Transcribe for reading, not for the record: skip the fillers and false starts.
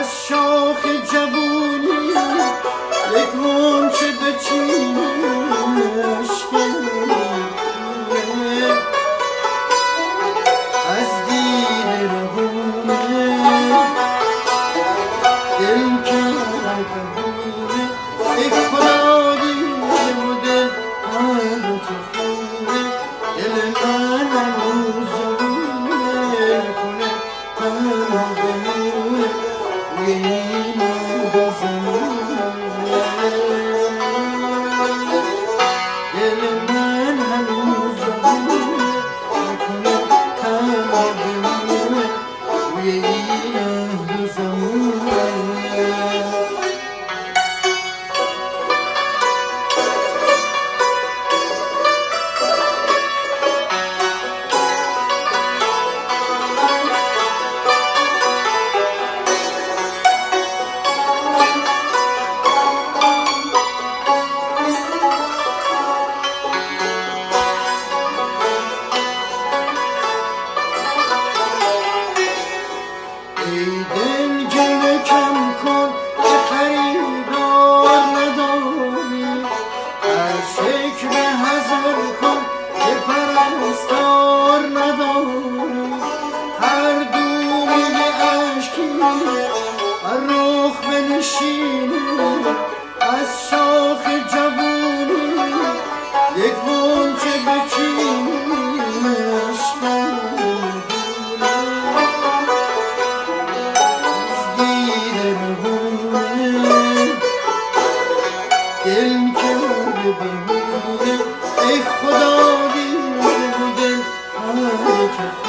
از شاخ جوونی یک غنچه بچینش از دید روونه دل کرده ای خدا دیده و دل تو خونه دل من هنوز جوونه کنه تنها بمونه این بزنونه دل من هنوز جوونه کنه تنها بمونه این بزنونه ای دل جلو کم کن که خریدار نداری هر شکل حذر کن که پرستار نداری هر دونه اشکی هر رخ بنشینه از شاخ جوونی یک غنچه بچینه دل کرده بمونه ای خدا دیده و دل